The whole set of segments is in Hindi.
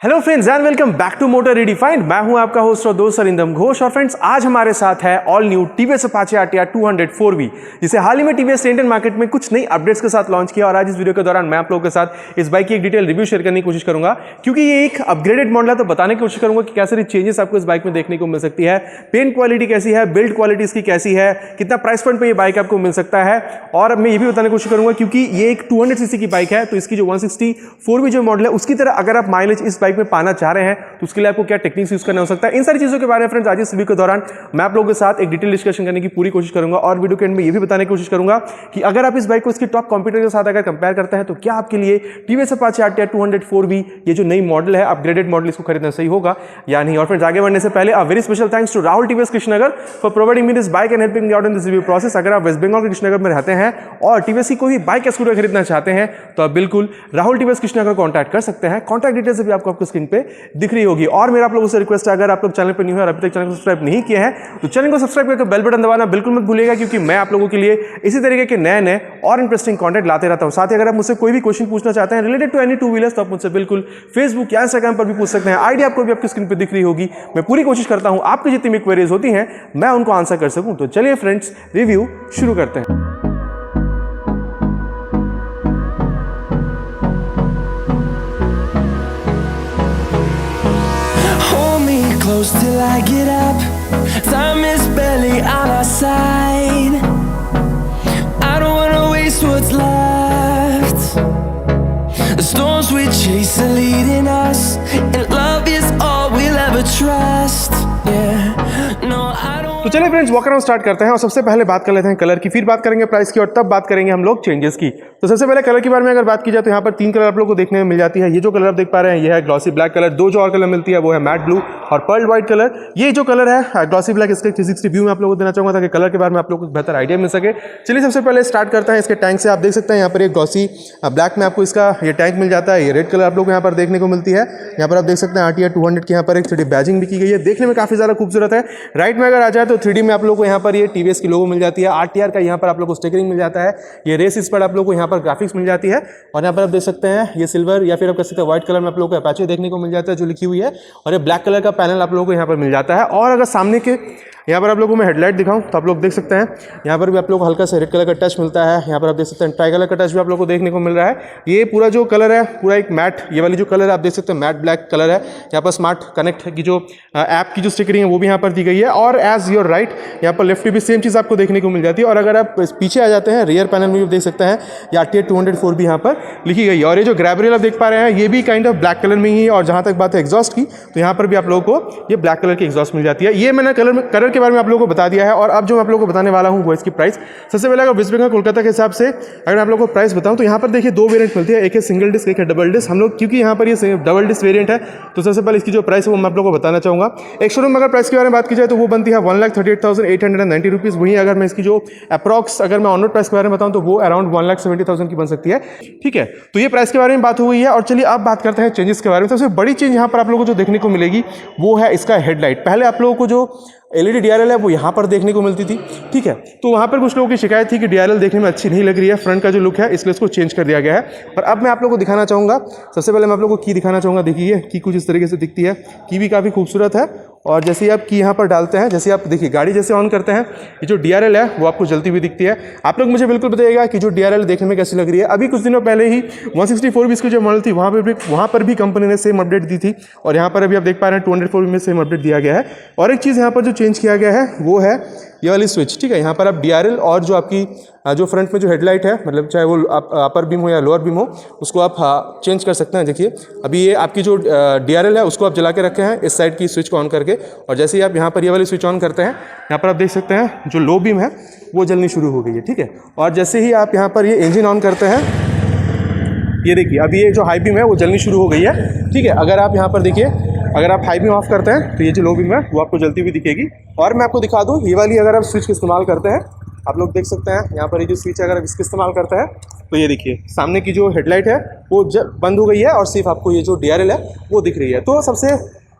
Hello friends and welcome back to motor redefined. मैं हूं आपका होस्ट और दोस्त अरिंदम घोष। और फ्रेंड्स आज हमारे साथ है all new TVS Apache RTR 200 जिसे हाल ही में टीवीएस इंडियन मार्केट में कुछ नई अपडेट्स के साथ लॉन्च किया। और आज इस वीडियो के दौरान मैं आप लोगों के साथ इस बाइक की एक डिटेल रिव्यू शेयर करने की कोशिश करूंगा, क्योंकि ये एक अपग्रेडेड मॉडल है। तो बताने की कोशिश करूंगा कि क्या सारी चेंजेस आपको इस बाइक में देखने को मिल सकती है, पेंट क्वालिटी कैसी है, बिल्ड क्वालिटी इसकी कैसी है, कितना प्राइस पॉइंट पे ये बाइक आपको मिल सकता है। और मैं ये भी बताने की कोशिश करूंगा क्योंकि ये एक 200 सीसी की बाइक है, तो इसकी जो 164 जो मॉडल है उसकी तरह अगर आप माइलेज इस बाइक में पाना चाह रहे हैं तो उसके लिए आपको क्या टेक्निक्स यूज करना हो सकता है, इन सारी चीजों के बारे में फ्रेंड्स आज इस वीडियो के दौरान मैं आप लोगों के साथ एक डिटेल डिस्कशन करने की पूरी कोशिश करूंगा। और वीडियो के एंड में ये भी बताने की कोशिश करूंगा कि अगर आप इस बाइक को इसके टॉप कॉम्पिटिटर के साथ अगर कंपेयर करते हैं तो क्या आपके लिए टीवीएस अपाचे आरटीआर 204V ये जो नई मॉडल है, अपग्रेडेड मॉडल, इसको खरीदना सही होगा या नहीं। और फ्रेंड्स आगे बढ़ने से पहले a very special thanks to Rahul TVS Krishnanagar for providing me this bike and helping me out in this review process. अगर आप वेस्ट बंगाल के कृष्णनगर में रहते हैं और टीवीएस की कोई बाइक या स्कूटर खरीदना चाहते हैं तो आप बिल्कुल राहुल टीवीएस कृष्णनगर को कॉन्टैक्ट कर सकते हैं। कॉन्टैक्ट डिटेल्स भी आपको स्क्रीन पे दिख रही होगी। और मेरा आप लोगों से रिक्वेस्ट है, अगर आप लोग चैनल पर न्यू है और अभी तक चैनल को सब्सक्राइब नहीं किए हैं तो चैनल को सब्सक्राइब करके बेल बटन दबाना बिल्कुल मत भूलिएगा, क्योंकि मैं आप लोगों के लिए इसी तरीके के नए नए और इंटरेस्टिंग कंटेंट लाते रहता हूं। साथ ही अगर आप मुझसे कोई भी क्वेश्चन पूछना चाहते हैं related to any two wheelers तो आप मुझसे बिल्कुल फेसबुक या इंस्टाग्राम पर भी पूछ सकते हैं। आईडी आपको भी आपकी स्क्रीन पर दिख रही होगी। मैं पूरी कोशिश करता हूं आपकी जितनी भी क्वेरीज होती हैं मैं उनको आंसर कर सकूं। तो चलिए फ्रेंड्स रिव्यू शुरू करते हैं। Close till I get up. Time is barely on our side. I don't wanna waste what's left. The storms we chase are leading us, and love is all we'll ever trust. Yeah, no, I don't. तो चलिए फ्रेंड्स वॉक अराउंड स्टार्ट करते हैं और सबसे पहले बात कर लेते हैं कलर की, फिर बात करेंगे प्राइस की और तब बात करेंगे हम लोग चेंजेस की। तो सबसे पहले कलर के बारे में अगर बात की जाए तो यहाँ पर 3 कलर आप लोगों को देखने में मिल जाती है। ये जो कलर आप देख पा रहे हैं ये है ग्लॉसी ब्लैक कलर। 2 जो और कलर मिलती है वो है मैट ब्लू और पर्ल व्हाइट कलर। ये जो कलर है ग्लॉसी ब्लैक, इसके 360 व्यू में आप लोगों को देना चाहूंगा ताकि कलर के बारे में आप लोगों को बेहतर आइडिया मिल सके। चलिए सबसे पहले स्टार्ट करते हैं इसके टैंक से। आप देख सकते हैं यहाँ पर एक ग्लॉसी ब्लैक में आपको इसका ये टैंक मिल जाता है। ये रेड कलर आप लोग को यहाँ पर देखने को मिलती है। यहाँ पर आप देख सकते हैं आरटीआर 200 की यहाँ पर एक 3D बैजिंग भी की गई है, देखने में काफी ज्यादा खूबसूरत है। राइट में अगर आ जाए तो 3D में आप लोग को यहाँ पर ये टीवीएस की लोगो मिल जाती है। आरटीआर का यहाँ पर आप लोग को स्टिकरिंग मिल जाता है। ये रेस इस पर आप लोग को यहाँ पर ग्राफिक्स मिल जाती है। और यहाँ पर आप देख सकते हैं ये सिल्वर या फिर आप कह सकते हैं व्हाइट कलर में आप लोगों को अपाचे देखने को मिल जाता है जो लिखी हुई है। और ये ब्लैक कलर का पैनल आप लोगों को यहाँ पर मिल जाता है। और अगर सामने के यहाँ पर आप लोगों को मैं हेडलाइट दिखाऊं तो आप लोग देख सकते हैं यहाँ पर भी आप लोग को हल्का सा रेड कलर का टच मिलता है। यहाँ पर आप देख सकते हैं ट्राई कलर का टच भी आप लोगों को देखने को मिल रहा है। ये पूरा जो कलर है पूरा एक मैट, ये वाली जो कलर है आप देख सकते हैं मैट ब्लैक कलर है। यहाँ पर स्मार्ट कनेक्ट की जो ऐप की जो स्टिकरिंग है वो भी यहाँ पर दी गई है। और एज योर राइट यहाँ पर लेफ्ट भी सेम चीज़ आपको देखने को मिल जाती है। और अगर आप पीछे आ जाते हैं रियर पैनल में भी देख सकते हैं ये आरटीआर 204 भी यहाँ पर लिखी गई है। और ये जो ग्रैब रेल आप देख पा रहे हैं ये भी काइंड ऑफ ब्लैक कलर में ही है। और जहाँ तक बात है एग्जॉस्ट की तो यहाँ पर भी आप लोगों को ये ब्लैक कलर की एग्जॉस्ट मिल जाती है। ये मैंने कलर के बारे में आप लोगों को बता दिया है। और अब जो मैं आप लोगों को बताने वाला हूं वो इसकी प्राइस। सबसे पहले अगर वेस्ट बंगाल कोलकाता के हिसाब से अगर आप लोगों को प्राइस बताऊं तो यहाँ पर देखिए 2 वेरिएंट मिलती है, एक है सिंगल डिस्क, एक है डबल डिस्क। हम लोग क्योंकि यहाँ पर ये डबल डिस्क वेरिएंट है तो सबसे पहले इसकी जो प्राइस है वो मैं आप लोगों को बताना चाहूंगा। एक शोरूम अगर प्राइस के बारे में बात की जाए तो वो बनती है 1,38,890 रुपीज़। वहीं अगर मैं इसकी जो अप्रॉक्स अगर मैं ऑन रोड प्राइस के बारे में बताऊं तो वो अराउंड 1,70,000 की बन सकती है। ठीक है, तो ये प्राइस के बारे में बात हो गई है। और चलिए अब बात करते हैं चेंजेस के बारे में। सबसे बड़ी चेंज यहाँ पर आप लोगों को जो देखने को मिलेगी वो है इसका हेडलाइट। पहले आप लोगों को जो एलईडी डीआरएल है वो यहाँ पर देखने को मिलती थी। ठीक है, तो वहाँ पर कुछ लोगों की शिकायत थी कि डीआरएल देखने में अच्छी नहीं लग रही है, फ्रंट का जो लुक है, इसलिए इसको चेंज कर दिया गया है। और अब मैं आप लोगों को दिखाना चाहूँगा, सबसे पहले मैं आप लोगों को की दिखाना चाहूँगा। देखिए की कुछ इस तरीके से दिखती है, की भी काफ़ी खूबसूरत है। और जैसे ही आप की यहाँ पर डालते हैं, जैसे आप देखिए गाड़ी जैसे ऑन करते हैं ये जो डीआरएल है वो आपको जलती हुई दिखती है। आप लोग मुझे बिल्कुल बताइएगा कि जो डीआरएल देखने में कैसी लग रही है। अभी कुछ दिनों पहले ही 164 की जो मॉडल थी वहाँ पर भी कंपनी ने सेम अपडेट दी थी। और यहाँ पर अभी आप देख पा रहे हैं 204 में सेम अपडेट दिया गया है। और एक चीज़ यहाँ पर जो चेंज किया गया है वो है ये वाली स्विच। ठीक है, यहाँ पर आप डीआरएल और जो आपकी जो फ्रंट में जो हेडलाइट है, मतलब चाहे वो अपर बीम हो या लोअर बीम हो, उसको आप चेंज कर सकते हैं। देखिए अभी ये आपकी जो डीआरएल है उसको आप जला के रखे हैं इस साइड की स्विच को ऑन करके। और जैसे ही आप यहाँ पर ये वाली स्विच ऑन करते हैं यहाँ पर आप देख सकते हैं जो लो बीम है वो जलनी शुरू हो गई है। ठीक है, और जैसे ही आप यहाँ पर ये इंजन ऑन करते हैं ये देखिए अभी ये जो हाई बीम है वो जलनी शुरू हो गई है। ठीक है, अगर आप यहाँ पर देखिए अगर आप हाई बीम ऑफ करते हैं तो ये जो लो बीम है वो आपको जलती हुई दिखेगी। और मैं आपको दिखा दूँ ये वाली अगर आप स्विच का इस्तेमाल करते हैं, आप लोग देख सकते हैं यहाँ पर ये जो स्विच है अगर आप इसका इस्तेमाल करते हैं तो ये देखिए सामने की जो हेडलाइट है वो बंद हो गई है और सिर्फ आपको ये जो डीआरएल है वो दिख रही है। तो सबसे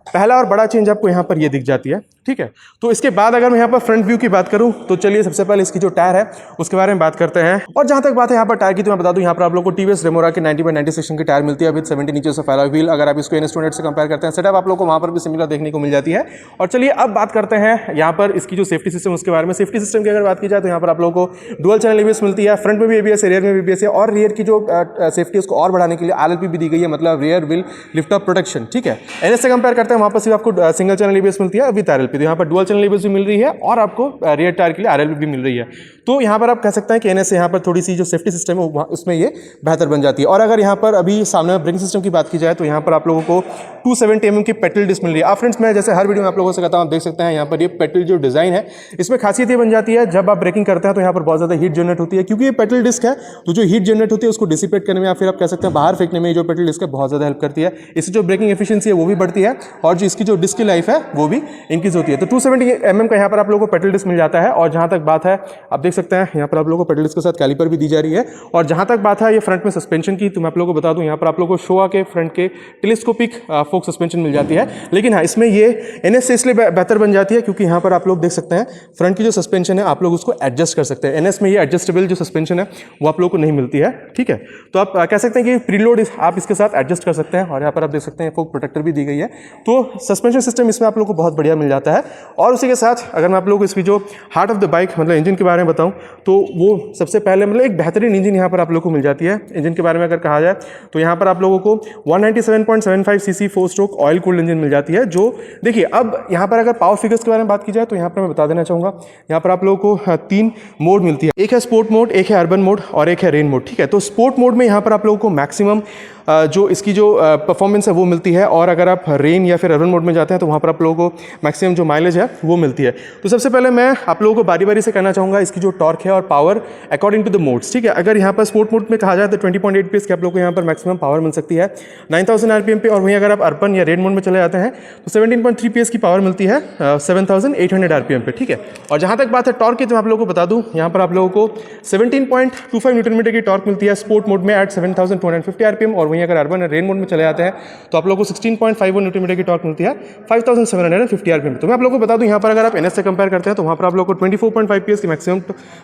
पहला और बड़ा चेंज आपको यहाँ पर ये दिख जाती है। ठीक ठीक है। तो इसके बाद अगर मैं यहाँ पर फ्रंट व्यू की बात करूँ तो चलिए सबसे पहले इसकी जो टायर है उसके बारे में बात करते हैं। और जहाँ तक बात है यहाँ पर टायर की, तो मैं बता दूँ यहाँ पर आप लोग को टीवीएस रेमोरा के 90/90 सेक्शन की टायर मिलती है with 17 inches of alloy wheel. अगर आप इसको NS 200 से कंपेयर करते हैं सेटअप, आप लोग को वहाँ पर भी सिमिलर देखने को मिल जाती है। और चलिए अब बात करते हैं यहाँ पर इसकी जो सेफ्टी सिस्टम उसके बारे में। सेफ्टी सिस्टम की अगर बात की जाए तो यहाँ पर आप लोगों को डुअल चैनल ABS मिलती है, फ्रंट में भी ABS है, रियर में भी ABS है, और रियर की जो सेफ्टी उसको और बढ़ाने के लिए RLP भी दी गई है, मतलब rear wheel lift off protection. ठीक है, NS से कंपेयर करते हैं वहाँ पर सिर्फ आपको सिंगल चैनल ABS मिलती है विद RLP। तो यहाँ पर डुअल चैनल ABS भी मिल रही है और आपको रियर टायर के लिए RLP भी मिल रही है। तो यहाँ पर आप कह सकते हैं कि NS से यहाँ पर थोड़ी सी जो सेफ्टी सिस्टम है उसमें ये बेहतर बन जाती है। और अगर यहाँ पर अभी सामने ब्रेकिंग सिस्टम की बात की जाए तो यहाँ पर आप लोगों को 270 mm की पेट्रोल डिस्क मिल रही है। आप फ्रेंड्स, मैं जैसे हर वीडियो में आप लोगों से कहता हूँ, आप देख सकते हैं यहाँ पर ये पेट्रोल जो डिजाइन है इसमें खासियत ये बन जाती है, जब आप ब्रेकिंग करते हैं तो यहाँ पर बहुत ज़्यादा हीट जनरेट होती है, क्योंकि ये पेट्रोल डिस्क है। तो जो हीट जनरेट होती है उसको डिसिपेट करने में या फिर आप कह सकते हैं बाहर फेंकने में जो पेट्रोल डिस्क है बहुत ज़्यादा हेल्प करती है। इससे जो ब्रेकिंग एफिशिएंसी है वो भी बढ़ती है और जो इसकी जो डिस्क की लाइफ है वो भी इंक्रीज होती है। तो 270 mm का यहाँ पर आप लोगों को पेट्रोल डिस्क मिल जाता है। और जहाँ तक बात है, आप देख सकते हैं यहाँ पर आप लोगों को पेट्रोल डिस्क के साथ कैलिपर भी दी जा रही है। और जहाँ तक बात है ये फ्रंट में सस्पेंशन की, तो मैं आप लोगों को बता दूँ यहाँ पर आप लोगों को शोआ के फ्रंट के टेलीस्कोपिक फोक सस्पेंशन मिल जाती है। लेकिन हाँ, इसमें ये NS से इसलिए बेहतर बन जाती है क्योंकि यहाँ पर आप लोग देख सकते हैं फ्रंट की जो सस्पेंशन है आप लोग उसको एडजस्ट कर सकते हैं। NS में ये एडजस्टेबल जो सस्पेंशन है वो आप लोगों को नहीं मिलती है। ठीक है, तो आप कह सकते हैं कि प्रीलोड आप इसके साथ एडजस्ट कर सकते हैं। और यहाँ पर आप देख सकते हैं फोक प्रोटेक्टर भी दी गई है। तो सस्पेंशन सिस्टम इसमें आप लोग को बहुत बढ़िया मिल जाता है। और उसी के साथ अगर मैं आप लोग को इसकी जो हार्ट ऑफ द बाइक मतलब इंजन के बारे में बताऊं तो वो सबसे पहले मतलब एक बेहतरीन इंजन यहाँ पर आप लोग को मिल जाती है। इंजन के बारे में अगर कहा जाए तो यहाँ पर आप लोगों को 197.75 cc 4-स्ट्रोक ऑयल कूल्ड इंजन मिल जाती है। जो देखिए, अब यहाँ पर अगर पावर फिगर्स के बारे में बात की जाए तो यहाँ पर मैं बता देना चाहूँगा, यहाँ पर आप लोगों को 3 मोड मिलती है। एक है स्पोर्ट मोड, एक है अर्बन मोड और एक है रेन मोड। ठीक है, तो स्पोर्ट मोड में यहाँ पर आप लोगों को मैक्सिमम जो इसकी जो परफॉर्मेंस है वो मिलती है। और अगर आप रेन या फिर अर्बन मोड में जाते हैं तो वहाँ पर आप लोगों को मैक्सिमम जो माइलेज है वो मिलती है। तो सबसे पहले मैं आप लोगों को बारी बारी से कहना चाहूँगा इसकी जो टॉर्क है और power according to the modes. ठीक है, अगर यहाँ पर स्पोर्ट मोड में कहा जाए तो 20.8 PS की आप लोगों को यहाँ पर मैक्सिमम पावर मिल सकती है 9000 RPM पे। और वहीं अगर आप अर्बन या रेन मोड में चले जाते हैं तो 17.3 PS की पावर मिलती है 7800 RPM पे। ठीक है, और जहाँ तक बात है टॉर्क की, तो मैं आप लोगों को बता दूँ यहाँ पर आप लोगों को 17.25 Nm की टॉर्क मिलती है स्पोर्ट मोड में एट 7250 RPM। और वहीं अगर अर्बन रेन मोड में चले जाते हैं तो आप लोगों को 16.51 Nm की टॉर्क मिलती है 5750 RPM। तो मैं आप लोगों को बता दूं यहाँ पर अगर आप NS से कंपेयर करते हैं तो वहाँ पर आप लोगों को 24.5 PS की मैक्सिमम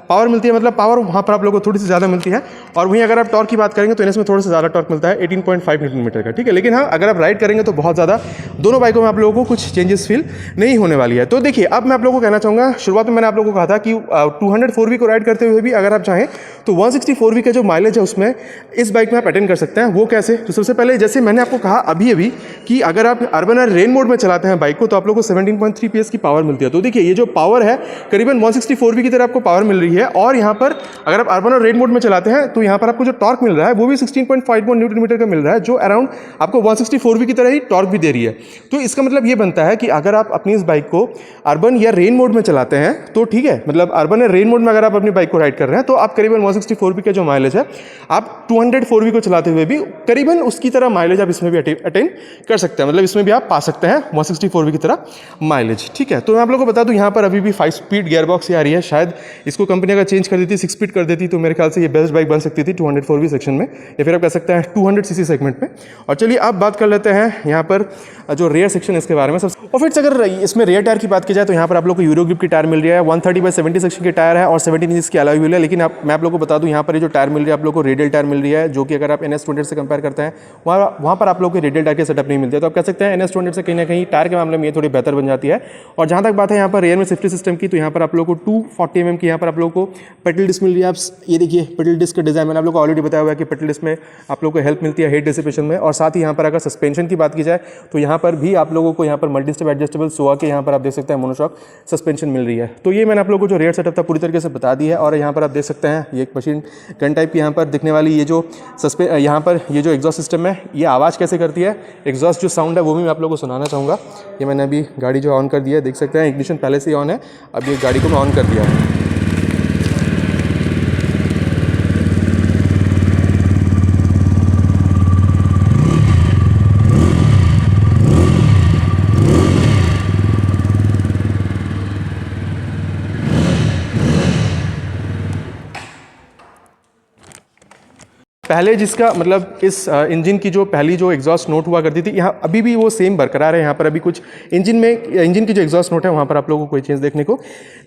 पावर मिलती है, मतलब पावर वहाँ पर आप लोगों को थोड़ी सी ज़्यादा मिलती है। और वहीं अगर आप टॉर्क की बात करेंगे तो NS में थोड़ा सा ज़्यादा टॉर्क मिलता है 18.5 Nm का। ठीक है, लेकिन हाँ, अगर आप राइड करेंगे तो बहुत ज़्यादा दोनों बाइकों में आप लोगों को कुछ चेंजेस फील नहीं होने वाली है। तो देखिए, अब मैं आप लोगों को कहना चाहूँगा, शुरुआत में मैंने आप लोगों को कहा था कि 204V को राइड करते हुए भी अगर आप चाहें तो 164V का जो माइलेज है उसमें इस बाइक में आप अटेंड कर सकते हैं। वो कैसे? तो सबसे पहले जैसे मैंने आपको कहा अभी कि अगर आप अर्बन और रेन मोड में चलाते हैं बाइक को तो आप लोगों को 17.3 PS की पावर मिलती है। तो देखिए, ये जो पावर है करीबन 164V की तरह आपको पावर मिल रही है। और यहाँ पर अगर आप अर्बन और रेन मोड में चलाते हैं तो यहाँ पर आपको जो टॉर्क मिल रहा है वो भी 16.51 Nm का मिल रहा है, जो अराउंड आपको 164V की तरह ही टॉर्क भी दे रही है। तो इसका मतलब ये बनता है कि अगर आप अपनी इस बाइक को अर्बन या रेन मोड में चलाते हैं तो ठीक है, मतलब अर्बन या रेन मोड में अगर आप अपनी बाइक को राइड कर रहे हैं तो आप करीबन 164V का जो माइलेज है आप 204V को चलाते हुए भी करीबन उसकी तरह माइलेज आप इसमें भी अटेंड कर सकते हैं, मतलब इसमें भी आप पा सकते हैं 164V की तरह माइलेज। ठीक है, तो मैं आप लोगों को बता दूं यहाँ पर अभी भी 5 स्पीड गियर बॉक्स आ रही है। शायद इसको कंपनी अगर चेंज कर देती 6 स्पीड कर देती तो मेरे ख्याल से ये बेस्ट बाइक बन सकती थी 204V सेक्शन में, या फिर आप कह सकते हैं 200 cc सेगमेंट में। और चलिए अब बात कर लेते हैं यहाँ पर जो रेयर सेक्शन है इसके बारे में। और फिर अगर इसमें रेयर टायर की बात की जाए तो यहाँ पर आप लोग को यूरो ग्रिप की टायर मिल रही है, 130/70 सेक्शन की टायर है और 17 इंच की अलॉय व्हील है। लेकिन मैं आप लोग को बता दूं यहाँ पर ये जो टायर मिल रही है आप लोग को रेडियल टायर मिल रही है, जो कि अगर आप NS 200 से कंपेयर करते हैं वहाँ पर आप लोग को रेडियल टायर के सेटअप नहीं मिलते। तो आप कह सकते हैं NS 200 से कहीं ना कहीं टायर के मामले में ये थोड़ी बेहतर बन जाती है। और जहाँ तक बात है यहाँ पर रेयर में सेफ्टी सिस्टम की, तो यहाँ पर आप लोग को 240 mm की यहाँ पर आप लोग को पेडल डिस्क मिल रही है। आप ये देखिए पेडल डिस्क का डिजाइन मैंने आप लोग को ऑलरेडी बताया हुआ है कि पेडल डिस्क में आप लोग को हेल्प मिलती है हेड डिसिपेशन में। और साथ ही यहाँ पर अगर सस्पेंशन की बात की जाए तो यहाँ पर भी आप लोगों को यहाँ पर मल्टी स्टेप एडजस्टेबल सोआ के यहाँ पर आप देख सकते हैं मोनोशॉक सस्पेंशन मिल रही है। तो ये मैंने आप लोगों को जो रेयर सेटअप था पूरी तरीके से बता दी है। और यहाँ पर आप देख सकते हैं ये एक मशीन गन टाइप की यहाँ पर दिखने वाली ये जो यहाँ पर ये जो एग्जॉस्ट सिस्टम है ये आवाज़ कैसे करती है, एग्जॉस्ट जो साउंड है वो भी मैं आप लोगों को सुनाना चाहूँगा। ये मैंने अभी गाड़ी जो ऑन कर दिया है, देख सकते हैं इग्निशन पहले से ही ऑन है, अब ये गाड़ी को मैं ऑन कर दिया है। पहले जिसका मतलब इस इंजन की जो पहली जो एग्जॉस्ट नोट हुआ करती थी, यहाँ अभी भी वो सेम बरकरार है। यहाँ पर अभी कुछ इंजन की जो एग्जॉस्ट नोट है वहाँ पर आप लोगों को कोई चेंज देखने को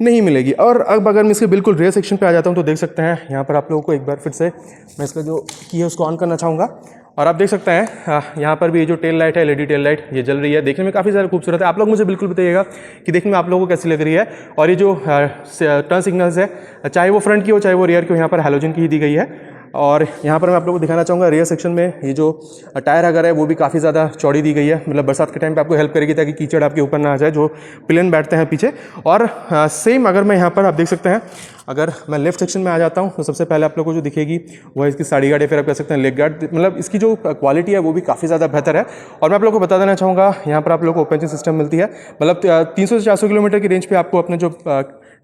नहीं मिलेगी। और अब अगर मैं इसके बिल्कुल रेयर सेक्शन पे आ जाता हूँ तो देख सकते हैं यहाँ पर आप लोगों को एक बार फिर से मैं इसका जो की है उसको ऑन करना चाहूँगा। और आप देख सकते हैं यहाँ पर भी ये जो टेल लाइट है, एलईडी टेल लाइट, ये जल रही है। देखने में काफ़ी ज़्यादा खूबसूरत है। आप लोग मुझे बिल्कुल बताइएगा कि देखने में आप लोगों को कैसी लग रही है। और ये जो टर्न सिग्नल्स है, चाहे वो फ्रंट की हो चाहे वो रियर की हो, यहाँ पर हैलोजन की ही दी गई है। और यहाँ पर मैं आप लोगों को दिखाना चाहूँगा रियर सेक्शन में ये जो टायर अगर है वो भी काफ़ी ज़्यादा चौड़ी दी गई है। मतलब बरसात के टाइम पे आपको हेल्प करेगी ताकि कीचड़ आपके ऊपर ना आ जाए जो पिलियन बैठते हैं पीछे। और सेम अगर मैं यहाँ पर आप देख सकते हैं, अगर मैं लेफ्ट सेक्शन में आ जाता हूँ तो सबसे पहले आप लोगों को जो दिखेगी वो है इसकी साड़ी गार्ड या फिर आप कह सकते हैं लेग गार्ड। मतलब इसकी जो क्वालिटी है वो भी काफ़ी ज़्यादा बेहतर है। और मैं आप लोगों को बता देना चाहूँगा यहाँ पर आप लोगों को ओपन चेन सिस्टम मिलती है। मतलब 300 से 400 किलोमीटर की रेंज पे आपको अपने जो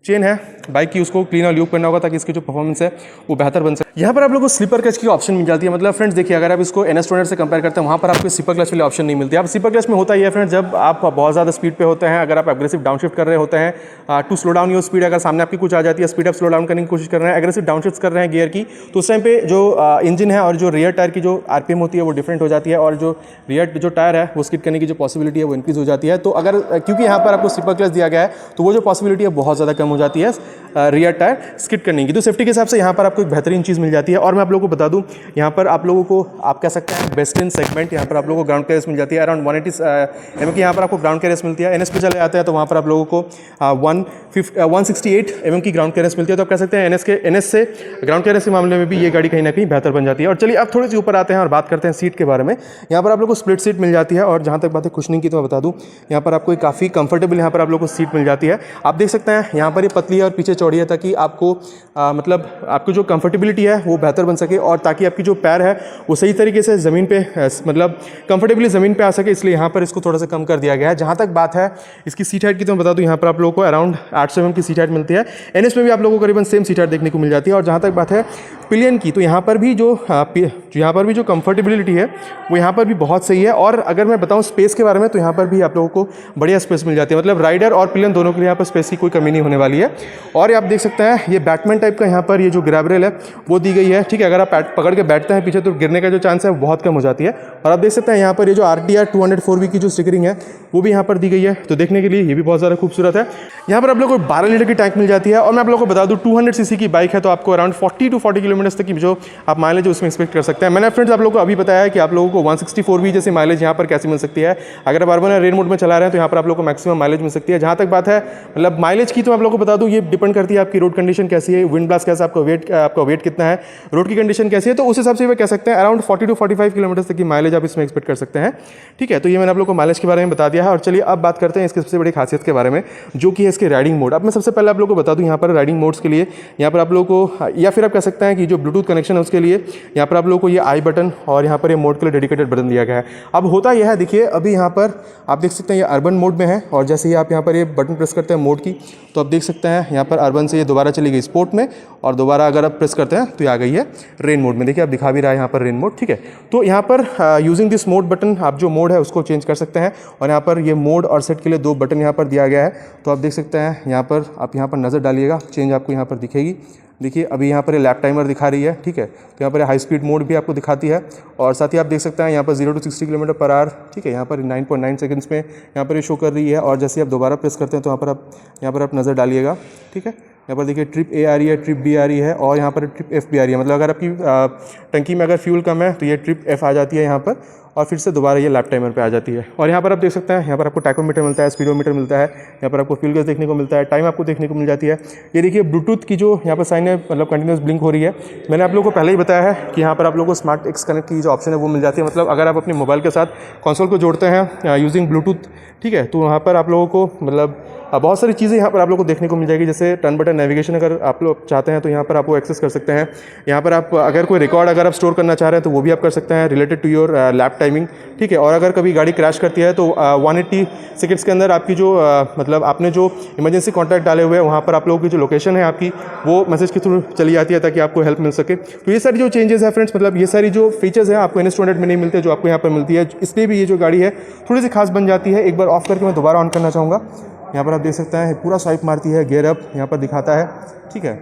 चेन है बाइक की उसको क्लीन और ल्यूब करना होगा ताकि इसकी जो परफॉर्मेंस है वो बेहतर बन सके। यहाँ पर आप लोगों को स्लीपर क्लच की ऑप्शन मिल जाती है। मतलब फ्रेंड्स देखिए, अगर आप इसको NS 200 से कंपेयर करते हैं वहाँ पर आपको स्लीपर क्लच वाली ऑप्शन नहीं मिलती है। अब स्लीपर क्लच में होता ही है फ्रेंड्स, जब आप बहुत ज़्यादा स्पीड पे होते हैं, अगर आप एग्रेसिव डाउनशिफ्ट कर रहे होते हैं to slow down your speed, अगर सामने आपकी कुछ आ जाती है स्पीड आप स्लो डाउन करने की कोशिश कर रहे हैं, एग्रेसिव डाउनशिफ्ट कर रहे हैं गियर की, तो उस टाइम पे जो इंजन है और जो रियर टायर की जो RPM होती है वो डिफरेंट हो जाती है और जो रियर जो टायर है वो स्किड करने की जो पॉसिबिलिटी है वो इंक्रीज हो जाती है। तो अगर क्योंकि यहाँ पर आपको स्लीपर क्लच दिया गया है तो वो जो पॉसिबिलिटी है बहुत ज़्यादा कम हो जाती है रियर टायर स्किड करने की। तो सेफ्टी के हिसाब से यहाँ पर आपको एक बेहतरीन चीज़ मिल जाती है। और मैं आप लोगों को बता दूँ, यहाँ पर आप लोगों को आप कह सकते हैं बेस्ट इन सेगमेंट, यहाँ पर आप लोगों को ग्राउंड क्लियरेंस मिल जाती है अराउंड 180 mm की। यहाँ पर आपको ग्राउंड क्लियरेंस मिलती है। NS पे चले जाते हैं तो वहाँ पर आप लोगों को 168 mm की ग्राउंड क्लियरेंस मिलती है। तो आप कह सकते हैं NS से ग्राउंड क्लियरेंस के मामले में भी ये गाड़ी कहीं ना कहीं बेहतर बन जाती है। और चलिए अब थोड़ी सी ऊपर आते हैं और बात करते हैं सीट के बारे में। यहाँ पर आप लोगों को स्प्लिट सीट मिल जाती है। और जहाँ तक बात है कुशनिंग की तो मैं बता दूँ, यहाँ पर आपको काफ़ी कंफर्टेबल यहाँ पर आप लोगों को सीट मिल जाती है। आप देख सकते हैं यहाँ पर ये पतली है और पीछे चौड़ी है ताकि आपको मतलब आपकी जो कंफर्टेबिलिटी है वो बेहतर बन सके और ताकि आपकी जो पैर है वो सही तरीके से ज़मीन पे मतलब कंफर्टेबली ज़मीन पे आ सके, इसलिए यहाँ पर इसको थोड़ा सा कम कर दिया गया है। जहाँ तक बात है इसकी सीट हाइट की तो मैं बता दूँ, यहाँ पर आप लोगों को अराउंड 800 mm की सीट हाइट मिलती है। NS में भी आप लोगों को करीबन सेम सीट हाइट देखने को मिल जाती है। और जहाँ तक बात है पिलियन की, तो यहाँ पर भी जो कंफर्टेबिलिटी है वो यहाँ पर भी बहुत सही है। और अगर मैं बताऊँ स्पेस के बारे में तो यहाँ पर भी आप लोगों को बढ़िया स्पेस मिल जाती है। मतलब राइडर और पिलियन दोनों के लिए यहाँ पर स्पेस की कोई कमी नहीं होने वाली है। और आप देख सकते हैं ये बैटमैन टाइप का यहाँ पर ये जो ग्रैब रेल है वो दी गई है। ठीक है, अगर आप पकड़ के बैठते हैं पीछे तो गिरने का जो चांस है वो बहुत कम हो जाती है। और आप देख सकते हैं यहाँ पर ये जो RTR 204V की जो स्टिकरिंग है वो भी यहाँ पर दी गई है, तो देखने के लिए ये भी बहुत ज़्यादा खूबसूरत है। यहाँ पर आप लोगों को 12 लीटर की टैंक मिल जाती है। और मैं आप लोगों को बता दूँ 200 cc की बाइक है तो आपको अराउंड 40 to 40 किलोमीटर तक की जो आप माइलेज उसमें एक्सपेक्ट कर सकते हैं। मैंने फ्रेंड्स आप लोगों को अभी बताया है कि आप लोगों को 164V जैसे माइलेज यहाँ पर कैसे मिल सकती है। अगर आप अर्बन और रेन मोड में चला रहे हैं तो यहाँ पर आप लोगों को मैक्सिमम माइलेज मिल सकती है। जहाँ तक बात है मतलब माइलेज की तो आप लोगों को बता दूँ ये डिपेंड करती है आपकी रोड कंडीशन कैसी है, विंड ब्लास्ट कैसा, आपका वेट कितना है, रोड की कंडीशन कैसी है, तो उस हिसाब से वे कह सकते हैं अराउंड 40 to 45 किलोमीटर तक की माइलेज आप इसमें एक्सपेक्ट कर सकते हैं। ठीक है, तो ये मैंने आप लोगों को माइलेज के बारे में बता दिया है। और चलिए अब बात करते हैं इसकी सबसे बड़ी खासियत के बारे में जो कि है इसके राइडिंग मोड। अब मैं सबसे पहले आप लोगों को बता दूं यहाँ पर राइडिंग मोड्स के लिए यहाँ पर आप लोगों को या फिर आप कह सकते हैं कि जो ब्लूटूथ कनेक्शन है उसके लिए यहाँ पर आप लोगों को ये आई बटन और यहाँ पर ये मोड के लिए डेडिकेटेड बटन दिया गया है। अब होता यह है, देखिए अभी यहाँ पर आप देख सकते हैं ये अर्बन मोड में है और जैसे ही आप यहाँ पर ये बटन प्रेस करते हैं मोड की तो आप देख सकते हैं यहाँ पर अर्बन से ये दोबारा चली गई स्पोर्ट में और दोबारा अगर आप प्रेस करते हैं तो ये आ गई है रेन मोड में। देखिए आप दिखा भी रहा है यहाँ पर रेन मोड। ठीक है, तो यहाँ पर यूजिंग दिस मोड बटन आप जो मोड है उसको चेंज कर सकते हैं। और यहाँ पर ये मोड और सेट के लिए 2 बटन यहाँ पर दिया गया है। तो आप देख सकते हैं यहाँ पर आप यहाँ पर नज़र डालिएगा, चेंज आपको यहाँ पर दिखेगी। देखिए अभी यहाँ पर ये लैप टाइमर दिखा रही है। ठीक है, तो यहाँ पर हाई स्पीड मोड भी आपको दिखाती है और साथ ही आप देख सकते हैं यहाँ पर 0 to 60 km/h। ठीक है, यहाँ पर 9.9 सेकंड्स में यहाँ पर ये शो कर रही है। और जैसे आप दोबारा प्रेस करते हैं तो यहाँ पर आप नज़र डालिएगा। ठीक है, यहाँ पर देखिए ट्रिप A आ रही है, ट्रिप B आ रही है और यहाँ पर ट्रिप F भी आ रही है। मतलब अगर आपकी टंकी में अगर फ्यूल कम है तो ये ट्रिप F आ जाती है यहाँ पर और फिर से दोबारा ये लैप टाइमर पे आ जाती है। और यहाँ पर आप देख सकते हैं यहाँ पर आपको टैकोमीटर मिलता है, स्पीडोमीटर मिलता है, यहाँ पर आपको फ्यूल गैस देखने को मिलता है, टाइम आपको देखने को मिल जाती है। ये देखिए ब्लूटूथ की जो यहाँ पर साइन है मतलब कंटिन्यूस ब्लिंक हो रही है। मैंने आप लोगों को पहले ही बताया है कि यहाँ पर आप लोगों को स्मार्ट एक्स कनेक्ट की जो ऑप्शन है वो मिल जाती है। मतलब अगर आप अपने मोबाइल के साथ कंसोल को जोड़ते हैं यूजिंग ब्लूटूथ, ठीक है, तो वहाँ पर आप लोगों को मतलब बहुत सारी चीज़ें यहाँ पर आप लोगों को देखने को मिल जाएगी। जैसे टर्न बटन नेविगेशन अगर आप लोग चाहते हैं तो यहाँ पर आपको एक्सेस कर सकते हैं। यहाँ पर आप अगर कोई रिकॉर्ड अगर आप स्टोर करना चाह रहे हैं तो वो भी आप कर सकते हैं related to your lap timing. ठीक है, और अगर कभी गाड़ी क्रैश करती है तो 180 सेकंड्स के अंदर आपकी जो मतलब आपने जो इमरजेंसी कॉन्टैक्ट डाले हुए हैं वहाँ पर आप लोगों की जो लोकेशन है आपकी वो मैसेज के थ्रू चली जाती है ताकि आपको हेल्प मिल सके। तो ये सारी जो चेंजेस है फ्रेंड्स, मतलब ये सारी जो फीचर्स हैं आपको NS 200 में नहीं मिलते जो आपको यहाँ पर मिलती है। इसलिए भी ये जो गाड़ी है थोड़ी सी खास बन जाती है। एक बार ऑफ करके मैं दोबारा ऑन करना चाहूँगा। यहाँ पर आप देख सकते हैं पूरा स्वाइप मारती है, गियर अप यहाँ पर दिखाता है। ठीक है,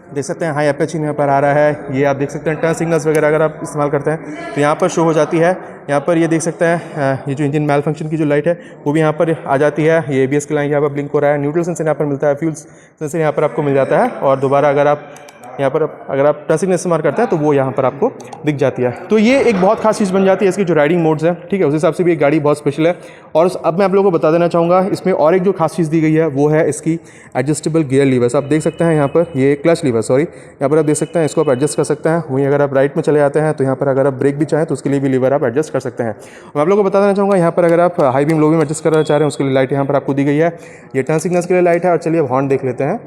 देख सकते हैं हाई अपेचिंग यहाँ पर आ रहा है। ये आप देख सकते हैं टर्न सिग्नल्स वगैरह अगर आप इस्तेमाल करते हैं तो यहाँ पर शो हो जाती है। यहाँ पर ये देख सकते हैं ये जो इंजन मैल फंक्शन की जो लाइट है वो भी यहाँ पर आ जाती है। ये ABS की लाइन यहाँ पर ब्लिंक हो रहा है। न्यूट्रल सेंसर यहाँ पर मिलता है, फ्यूल सेंसर यहाँ पर आपको मिल जाता है और दोबारा अगर आप यहाँ पर अगर आप टच सिग्नल इस्तेमाल करते हैं तो वो यहाँ पर आपको दिख जाती है। तो ये एक बहुत खास चीज़ बन जाती है इसकी जो राइडिंग मोड्स हैं, ठीक है, उस हिसाब से भी एक गाड़ी बहुत स्पेशल है। और अब मैं आप लोगों को बता देना चाहूँगा इसमें और एक जो खास चीज़ दी गई है वो है इसकी एडजस्टेबल गियर लीवर्स। आप देख सकते हैं यहाँ पर ये क्लच लीवर, सॉरी, यहाँ पर आप देख सकते हैं इसको आप एडजस्ट कर सकते हैं। वहीं अगर आप राइट में चले जाते हैं तो यहाँ पर अगर आप ब्रेक भी चाहें तो उसके लिए भी लीवर आप एडजस्ट कर सकते हैं। मैं आप लोगों को बता देना चाहूँगा यहाँ पर अगर आप high beam low beam adjust करना चाह रहे हैं उसके लिए लाइट यहाँ पर आपको दी गई है। ये टर्न सिग्नल्स के लिए लाइट है। और चलिए अब हॉर्न देख लेते हैं।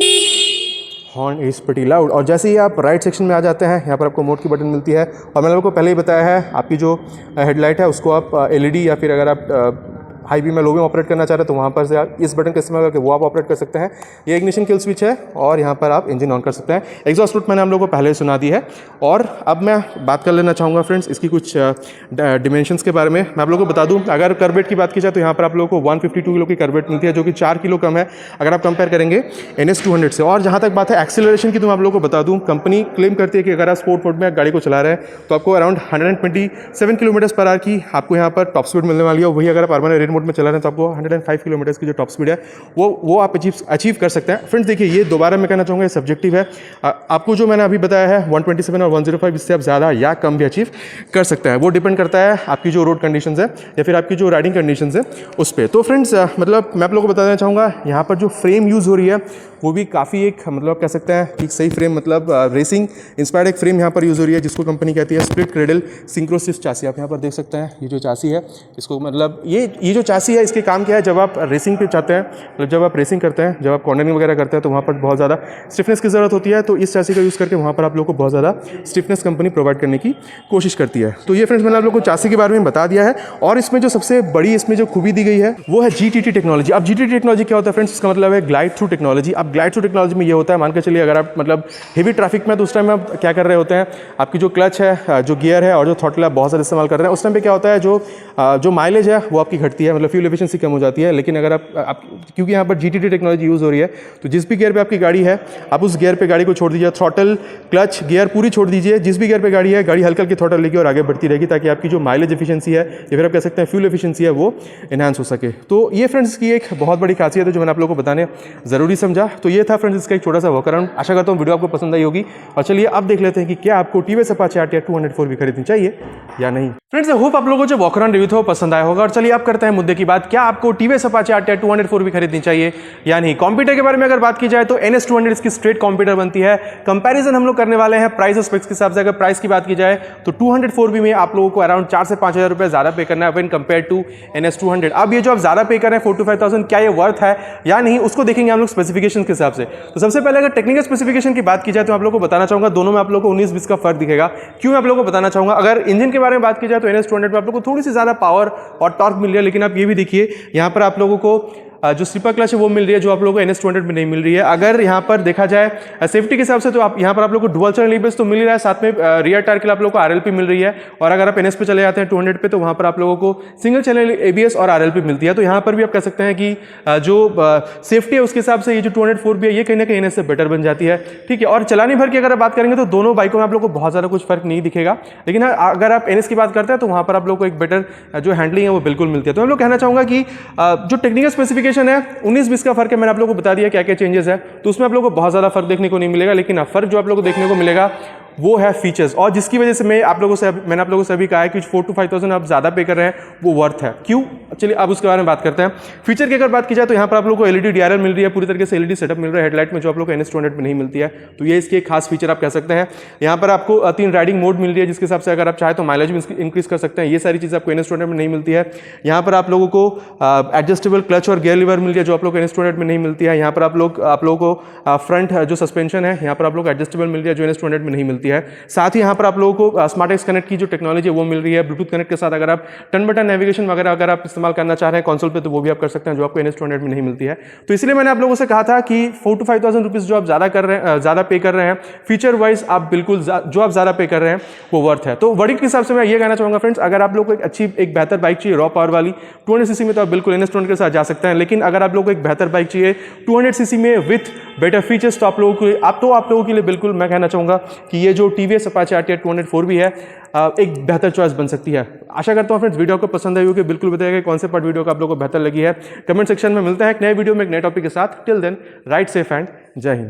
Horn is pretty loud. और जैसे ही आप राइट सेक्शन में आ जाते हैं यहाँ पर आपको मोड की बटन मिलती है। और मैंने आपको पहले ही बताया है आपकी जो हेडलाइट है उसको आप LED या फिर अगर आप हाई बीम में लो बीम ऑपरेट करना चाह रहे हैं तो वहाँ पर से आप इस बटन का इस्तेमाल करके वो आप ऑपरेट कर सकते हैं। ये इग्निशन किल स्विच है और यहाँ पर आप इंजन ऑन कर सकते हैं। एग्जॉस्ट रूट मैंने हम लोगों को पहले ही सुना दी है। और अब मैं बात कर लेना चाहूँगा फ्रेंड्स इसकी कुछ डिमेंशंस के बारे में। मैं आप लोगों को बता दूँ अगर कर्वेट की बात की जाए तो यहाँ पर आप लोगों को 152 किलो की कर्वेट मिलती है जो कि 4 किलो कम है अगर आप कंपेयर करेंगे NS 200 से। और जहाँ तक बात है एक्सेलरेशन की तो मैं आप लोगों को बता दूँ कंपनी क्लेम करती है कि अगर आप स्पोर्ट मोड में गाड़ी को चला रहे हैं तो आपको अराउंड 127 किलोमीटर/आवर की आपको यहाँ पर टॉप स्पीड मिलने वाली है। वही अगर आप अर्बन रेड मोड में चला रहे हैं तो आपको 105 किलोमीटर की जो टॉप स्पीड है वो आप अचीव कर सकते हैं। फ्रेंड्स देखिए ये दोबारा मैं कहना चाहूँगा ये सब्जेक्टिव है। आपको जो मैंने अभी बताया है 127 और 105 इससे आप ज़्यादा या कम भी अचीव कर सकते हैं। वो डिपेंड करता है आपकी जो रोड कंडीशंस है या फिर आपकी जो राइडिंग कंडीशंस है उस पर। तो फ्रेंड्स मतलब मैं आप लोगों को बता देना चाहूँगा यहाँ पर जो फ्रेम यूज़ हो रही है वो भी काफ़ी एक मतलब कह सकते हैं एक सही फ्रेम मतलब रेसिंग इंस्पायर्ड एक फ्रेम यहाँ पर यूज़ हो रही है जिसको कंपनी कहती है स्प्लिट क्रेडल सिंक्रोसिस चासी। आप यहाँ पर देख सकते हैं ये जो चासी है इसको मतलब ये जो चासी है इसके काम क्या है, जब आप रेसिंग पे चाहते हैं मतलब जब आप रेसिंग करते हैं, जब आप कॉर्नरिंग वगैरह करते हैं तो वहाँ पर बहुत ज़्यादा स्टिफनेस की ज़रूरत होती है। तो इस चासी का यूज़ करके वहाँ पर आप लोगों को बहुत ज़्यादा स्टिफनेस कंपनी प्रोवाइड करने की कोशिश करती है। तो ये फ्रेंड्स मैंने आप लोगों को चासी के बारे में बता दिया है। और इसमें जो सबसे बड़ी इसमें जो खूबी दी गई है वो है GTT टेक्नोलॉजी। अब GTT टेक्नोलॉजी क्या होता है फ्रेंड्स, इसका मतलब है ग्लाइड थ्रू टेक्नोलॉजी। अब ग्लाइड थ्रू टेक्नोलॉजी में ये होता है, मान के चलिए अगर आप मतलब हेवी ट्रैफिक में तो उस टाइम में आप क्या कर रहे होते हैं, आपकी जो क्लच है, जो गियर है और जो थ्रॉटल आप बहुत ज़्यादा इस्तेमाल कर रहे हैं, उस टाइम पे क्या होता है जो माइलेज है वो आपकी घटती है, मतलब फ्यूल एफिशिएंसी कम हो जाती है। लेकिन अगर आप क्योंकि यहाँ पर GTT टेक्नोलॉजी यूज़ हो रही है तो जिस भी गियर पे आपकी गाड़ी है आप उस गियर पे गाड़ी को छोड़ दीजिए, थ्रॉटल क्लच गियर पूरी छोड़ दीजिए, जिस भी गियर पे गाड़ी है गाड़ी हल्का हल्की थ्रॉटल लेगी और आगे बढ़ती रहेगी ताकि आपकी जो माइलेज एफिशिएंसी है या फिर आप कह सकते हैं फ्यूल एफिशिएंसी है वो इन्हांस हो सके। तो ये फ्रेंड्स की एक बहुत बड़ी खासियत है जो मैंने आप लोगों को बताने ज़रूरी समझा। तो ये था फ्रेंड्स इसका एक छोटा सा वॉक अराउंड। आशा करता हूँ वीडियो आपको पसंद आई होगी। और चलिए अब देख लेते हैं कि क्या आपको TVS Apache RTR 200 भी खरीदनी चाहिए या नहीं। फ्रेंड्स आई होप आप लोगों को जो वॉक अराउंड रिव्यू था वो पसंद आया होगा। और चलिए आप करते हैं मुद्दे की बात, क्या आपको TVS Apache RTR 200 भी खरीदनी चाहिए या नहीं। कंप्यूटर के बारे में अगर बात की जाए तो NS 200 इसकी स्ट्रेट कंप्यूटर बनती है। कंपैरिजन हम लोग करने वाले हैं प्राइस और स्पेक्स के हिसाब से। अगर प्राइस की बात की जाए तो 204 में आप लोगों को अराउंड 4 से 5 हज़ार रुपये ज़्यादा पे करना है व्हेन कंपेयर टू NS 200। अब ये जो आप ज़्यादा पे कर रहे हैं 4 to 5,000 क्या ये वर्थ है या नहीं, उसको देखेंगे हम लोग स्पेसिफिकेशन के हिसाब से। तो सबसे पहले अगर टेक्निकल स्पेसिफिकेशन की बात की जाए तो आप लोगों को बताना चाहूँगा दोनों में आप लोगों को 19-20 का फर्क दिखेगा। क्यों मैं आप लोगों को बताना चाहूँगा, अगर इंजन के बारे में बात की जाए तो NS 200 में आप लोगों को थोड़ी सी ज़्यादा पावर और टॉर्क मिल रही है। लेकिन आप ये भी देखिए यहाँ पर आप लोगों को जो स्लीपर क्लच है वो मिल रही है जो आप लोगों को NS 200 में नहीं मिल रही है। अगर यहाँ पर देखा जाए सेफ्टी के हिसाब से तो आप यहाँ पर आप लोगों को डुअल चैनल ABS तो मिल ही रहा है, साथ में रियर टायर के लिए आप लोगों को RLP मिल रही है। और अगर आप NS पे चले जाते हैं 200 पे तो वहाँ पर आप लोगों को सिंगल चैनल ABS और RLP मिलती है। तो यहाँ पर भी आप कह सकते हैं कि जो सेफ्टी है उसके हिसाब से ये जो 204 भी है ये कहीं ना कहीं NS से बेटर बन जाती है, ठीक है। और चलाने भर की अगर आप बात करेंगे तो दोनों बाइकों में आप लोगों को बहुत ज़्यादा कुछ फर्क नहीं दिखेगा। लेकिन अगर आप NS की बात करते हैं तो वहाँ पर आप लोगों को एक बेटर जो हैंडलिंग है वो बिल्कुल मिलती है। तो हम लोग कहना चाहूँगा कि जो टेक्निकल स्पेसिफिकेशन है 19-20 का फर्क है। मैंने आप लोगों को बता दिया क्या क्या चेंजेस है, तो उसमें आप लोगों को बहुत ज़्यादा फर्क देखने को नहीं मिलेगा। लेकिन फर्क जो आप लोगों को देखने को मिलेगा वो है फीचर्स, और जिसकी वजह से मैंने आप लोगों से अभी कहा है कि 4 to 5,000 आप ज़्यादा पे कर रहे हैं वो वर्थ है। क्यों, चलिए अब उसके बारे में बात करते हैं। फीचर की अगर बात की जाए तो यहाँ पर आप लोगों को LED DRL मिल रही है, पूरी तरीके से LED सेटअप मिल रहा है हेडलाइट में जो आप लोग को NS 200 में नहीं मिलती है। तो ये इसकी एक खास फीचर आप कह सकते हैं। यहाँ पर आपको 3 राइडिंग मोड मिल रही है जिसके हिसाब से अगर आप चाहे तो माइलेज भी इंक्रीज कर सकते हैं। ये सारी चीज़ आपको NS 200 में नहीं मिलती है। यहाँ पर आप लोगों को एडजस्टेबल क्लच और गियर लीवर मिल रही है जो आप लोग को NS 200 में नहीं मिलती है। यहाँ पर आप लोगों को फ्रंट जो सस्पेंशन है यहाँ पर आप लोग एडजस्टेबल मिल रही है जो NS 200 में नहीं मिलती है। साथ ही यहाँ पर आप लोगों को स्मार्ट कनेक्ट की जो टेक्नोलॉजी है वो मिल रही है। ब्लूटूथ कनेक्ट के साथ अगर आप टर्न बटन नेविगेशन वगैरह अगर आप इस्तेमाल करना चाह रहे हैं कंसोल पे तो वो भी आप कर सकते हैं जो आपको NS 200 में नहीं मिलती है। तो इसलिए मैंने आप लोगों से कहा था कि 4 to 5,000 रुपीज़ जो आप ज़्यादा पे कर रहे हैं फीचर वाइज आप बिल्कुल जो आप ज़्यादा पे कर रहे हैं वो वर्थ है। तो वर्डिंग के हिसाब से मैं ये कहना चाहूँगा फ्रेंड्स, अगर आप लोग को एक बेहतर बाइक चाहिए रॉ पावर वाली 200 cc में तो आप बिल्कुल NS 200 के साथ जा सकते हैं। लेकिन लेकिन अगर आप लोगों को एक बेहतर बाइक चाहिए 200 सीसी में विथ बेटर फीचर्स, तो आप लोगों के लिए बिल्कुल मैं कहना चाहूँगा कि ये जो TVS Apache RTR 200 भी है एक बेहतर चॉइस बन सकती है। आशा करता हूँ फ्रेंड्स वीडियो आपको पसंद आई होगी। बिल्कुल बताइएगा कौन से पार्ट वीडियो का आप लोगों को बेहतर लगी है। कमेंट सेक्शन में मिलते हैं एक नए वीडियो में एक नए टॉपिक के साथ। Till then ride safe and जय हिंद।